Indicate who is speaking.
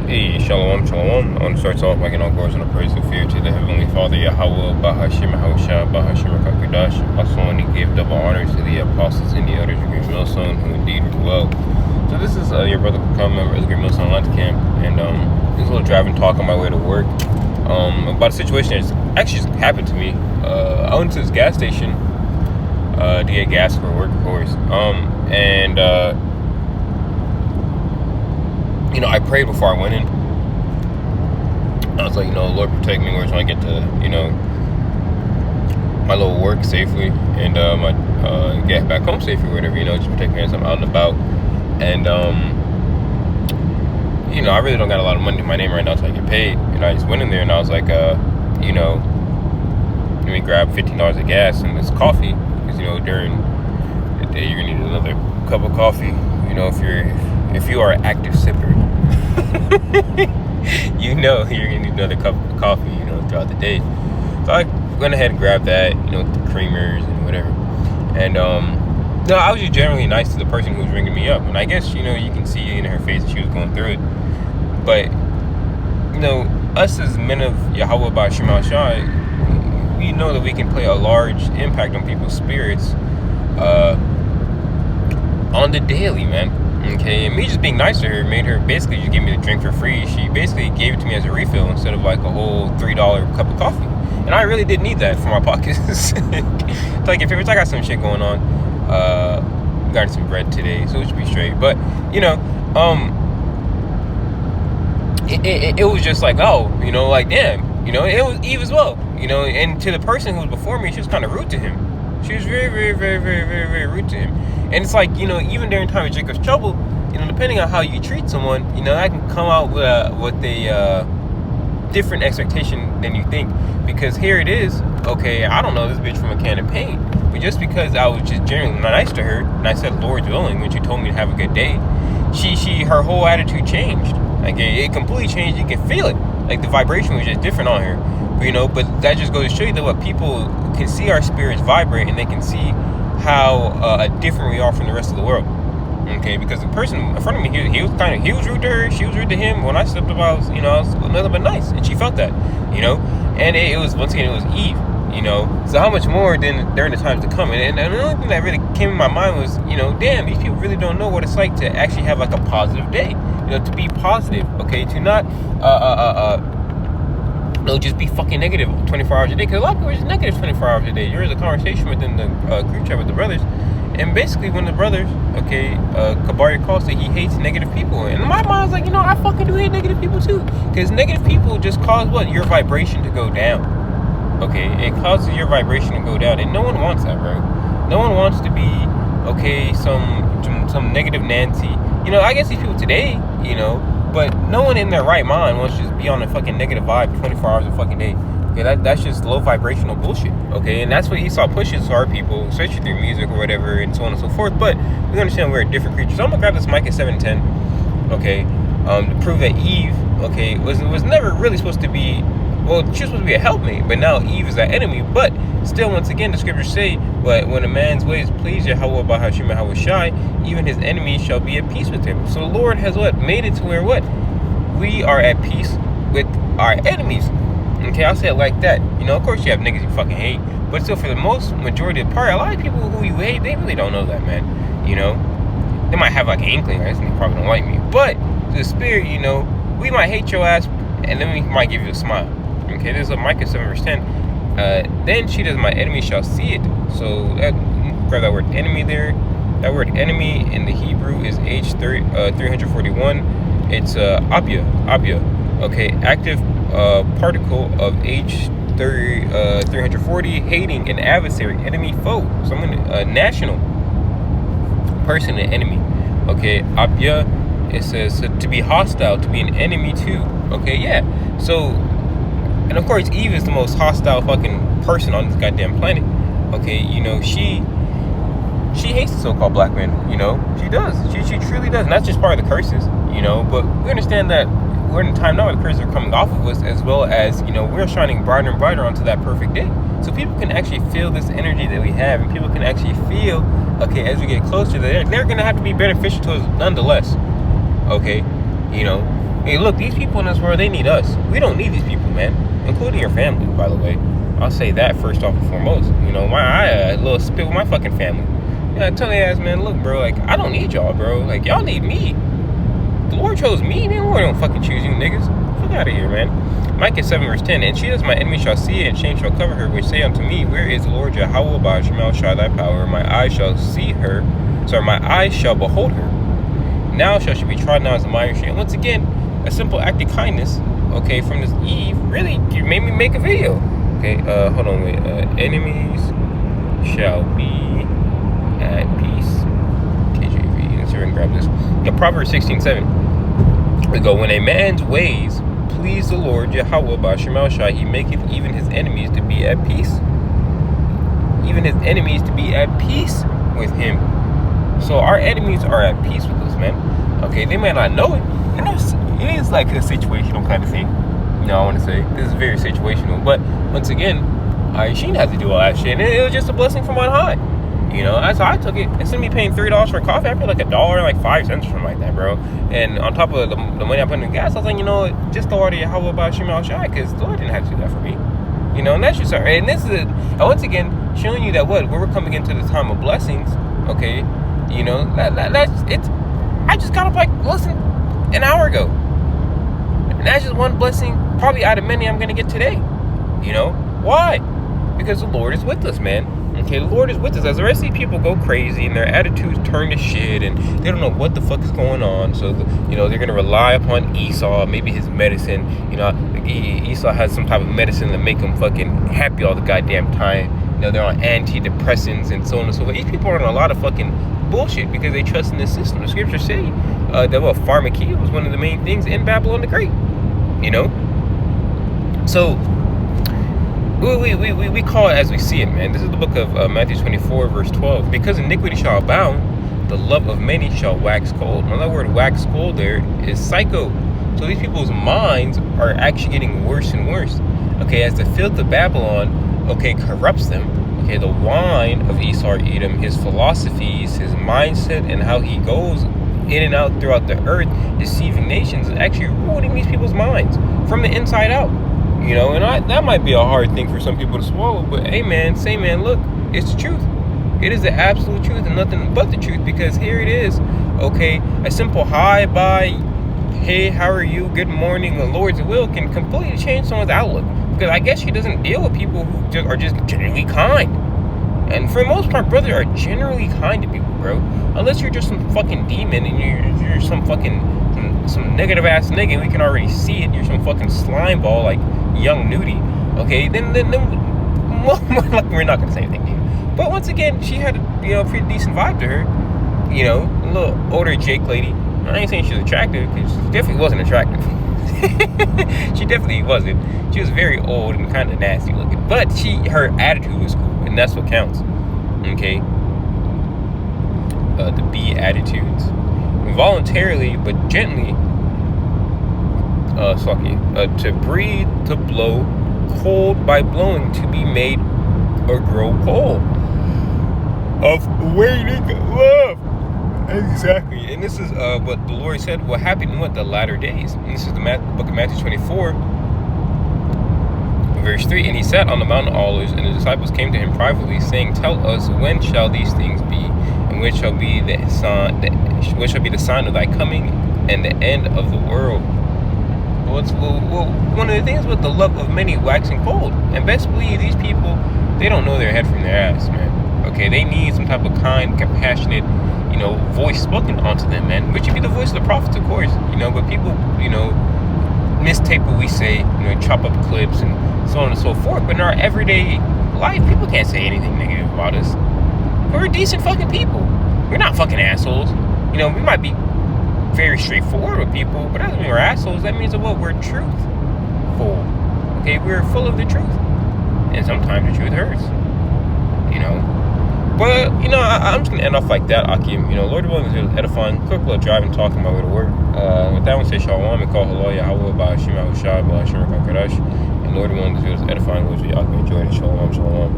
Speaker 1: Hey, shalom, shalom. I want to start off by getting all glories and the praise and fear to the Heavenly Father, Yahawah, Bahasham, Bahasham, Qadash. Also want to give double honor to the apostles and the elders of Great Millstone, who indeed were well. So this is your brother Come, member of the Great Millstone Lunch Camp, and this little driving talk on my way to work about a situation that's actually just happened to me. I went to this gas station to get gas for work, of course, and I prayed before I went in. I was like, Lord, protect me. We're trying to get to, my little work safely and get back home safely, or whatever, just protect me as I'm out and about. And, I really don't got a lot of money in my name right now until I get paid. And I just went in there and I was like, let me grab $15 of gas and this coffee. Because, during the day, you're going to need another cup of coffee, if you are an active sipper. You're gonna need another cup of coffee, throughout the day. So I went ahead and grabbed that, with the creamers and whatever. And no, I was just generally nice to the person who was ringing me up. And I guess, you can see in her face that she was going through it. But, us as men of Yahawah, Bahasham, we know that we can play a large impact on people's spirits on the daily, man. Okay, and me just being nice to her made her basically just give me the drink for free. She basically gave it to me as a refill instead of like a whole $3 cup of coffee. And I really did need that for my pockets. Like, if I got some shit going on, got some bread today, so it should be straight. But, it was just like, like, damn, it was Eve as well, and to the person who was before me, she was kind of rude to him. She was very, very, very, very, very, very rude to him. And it's like, even during time of Jacob's trouble, depending on how you treat someone, I can come out with a different expectation than you think. Because here it is, okay, I don't know this bitch from a can of paint, but just because I was just generally nice to her, and I said Lord's willing when she told me to have a good day, her whole attitude changed. Like, it completely changed. You can feel it. Like, the vibration was just different on her. But that just goes to show you that what people can see our spirits vibrate, and they can see how different we are from the rest of the world. Okay, because the person in front of me, he was rude to her, she was rude to him. When I stepped up, I was nothing but nice, and she felt that, and it was, once again, it was Eve, so how much more than during the times to come. And the only thing that really came in my mind was, damn, these people really don't know what it's like to actually have like a positive day, to be positive, okay, to not just be fucking negative 24 hours a day. Because a lot of people are just negative 24 hours a day. There was a conversation within the group chat with the brothers, and basically when the brothers, Kabari calls that he hates negative people, and in my mind I was like, I fucking do hate negative people too. Because negative people just cause what? Your vibration to go down. Okay, it causes your vibration to go down, and no one wants that, bro. No one wants to be, some negative Nancy. I guess these people today, but no one in their right mind wants to just be on a fucking negative vibe 24 hours a fucking day. Okay, that's just low vibrational bullshit. Okay, and that's what Esau pushes to our people, especially through music or whatever, and so on and so forth. But we understand we're a different creature. So I'm gonna grab this mic at 7:10, to prove that Eve, was never really supposed to be. Well, she was supposed to be a helpmate, but now Eve is our enemy. But still, once again, the scriptures say, but when a man's ways please Yahawah, Bahasham, Yahawashi, even his enemies shall be at peace with him. So the Lord has made it to where we are at peace with our enemies. Okay, I'll say it like that. Of course you have niggas you fucking hate, but still, for the most majority of the part, a lot of people who you hate, they really don't know that, man. They might have like an inkling, right? They probably don't like me, but the spirit, we might hate your ass, and then we might give you a smile. Okay, this is Micah 7 verse 10. Then she does, my enemy shall see it. So grab that word enemy there. That word enemy in the Hebrew is H341. It's abya. Okay, active particle of H340, hating, an adversary, enemy, foe. Someone, a national person, an enemy. Okay, abya, it says to be hostile, to be an enemy too. Okay, yeah. So, and of course, Eve is the most hostile fucking person on this goddamn planet. Okay, she hates the so-called black man. She does. She truly does, and that's just part of the curses. But we understand that we're in a time now where the curses are coming off of us, as well as we're shining brighter and brighter onto that perfect day. So people can actually feel this energy that we have, and people can actually feel, as we get closer, they're going to have to be beneficial to us nonetheless. Okay, Hey, look, these people in this world, they need us. We don't need these people, man. Including your family, by the way. I'll say that first off and foremost. You know, I a little spit with my fucking family. Yeah, I tell your ass, man, look, bro, like, I don't need y'all, bro. Like, y'all need me. The Lord chose me, man. The Lord don't fucking choose you, niggas. Fuck out of here, man. Micah 7 verse 10. And she as my enemy shall see it, and shame shall cover her, which say unto me, where is the Lord Yahawah, Bahasham, thy power? My eyes shall see her. Sorry, my eyes shall behold her. Now shall she be trodden down as a miry tree. And once again, a simple act of kindness, okay, from this Eve, really made me make a video. Okay, hold on, wait. Enemies shall be at peace. KJV, let's here and grab this. Proverbs 16:7. We go, when a man's ways please the Lord, Yahawah, Bahasham, he maketh even his enemies to be at peace. Even his enemies to be at peace with him. So our enemies are at peace with us, man. Okay, they may not know it. You know, it is like a situational kind of thing. You know, I want to say this is very situational. But once again, she didn't have to do all that shit. And it was just a blessing from on high. You know, that's how I took it. Instead of me paying $3 for coffee, I paid like $1.05 or something like that, bro. And on top of the money I put in the gas, I was like, you know, just the order Yahawah Bahasham, because the Lord didn't have to do that for me. You know, and that's just her. And this is it. And once again, showing you that we're coming into the time of blessings. Okay, you know, that's it's. I just got up like less than an hour ago, and that's just one blessing, probably out of many I'm gonna get today. You know why? Because the Lord is with us, man. Okay, the Lord is with us. As the rest of these people go crazy and their attitudes turn to shit and they don't know what the fuck is going on, so you know they're gonna rely upon Esau, maybe his medicine. You know, Esau has some type of medicine to make them fucking happy all the goddamn time. You know, they're on antidepressants and so on and so forth. These people are on a lot of fucking bullshit because they trust in the system. The scriptures say that pharmakia was one of the main things in Babylon the Great. You know, so we call it as we see it, man. This is the book of Matthew 24 verse 12. Because iniquity shall abound, the love of many shall wax cold. Now that word wax cold there is psycho. So these people's minds are actually getting worse and worse. Okay, as the filth of Babylon, okay, corrupts them. Okay, the wine of Esau Edom, his philosophies, his mindset, and how he goes in and out throughout the earth, deceiving nations, is actually ruining these people's minds from the inside out. You know, and that might be a hard thing for some people to swallow, but hey, man, say, man, look, it's the truth. It is the absolute truth and nothing but the truth, because here it is. Okay, a simple hi, bye, hey, how are you, good morning, the Lord's will can completely change someone's outlook. Because I guess she doesn't deal with people who are just generally kind. And for the most part, brothers are generally kind to people, bro. Unless you're just some fucking demon and you're some fucking some negative ass nigga, and we can already see it. You're some fucking slime ball like young nudie. Okay, then more like we're not gonna say anything to you. But once again, she had a pretty decent vibe to her. You know, a little older Jake lady. I ain't saying she's attractive, because she definitely wasn't attractive. She definitely wasn't. She was very old and kind of nasty looking, but her attitude was cool, and that's what counts. Okay, the B attitudes, voluntarily but gently, to breathe, to blow, cold by blowing, to be made or grow cold, of waiting love. Exactly, and this is what the Lord said will happen in the latter days. And this is the book of Matthew 24, verse 3. And he sat on the Mount of Olives, and the disciples came to him privately, saying, "Tell us, when shall these things be, and which shall be the sign? Which shall be the sign of thy coming and the end of the world?" Well, one of the things with the love of many waxing cold, and best believe these people, they don't know their head from their ass, man. Okay, they need some type of kind, compassionate, voice spoken onto them, man. Which would be the voice of the prophets, of course. But people, mistape what we say, chop up clips and so on and so forth. But in our everyday life, people can't say anything negative about us. We're decent fucking people. We're not fucking assholes. We might be very straightforward with people, but that doesn't mean we're assholes. That means we're truthful. Okay, we're full of the truth. And sometimes the truth hurts. But, I'm just going to end off like that, Akim. Lord willing, is edifying. Quick little drive and talk on my way to work. With that one, say Shalom and call Halal, Yahawah, Bahasham, Yahawashi, Bahasham, Qadash. And Lord willing, is edifying. Which we all can enjoy. Shalom, shalom.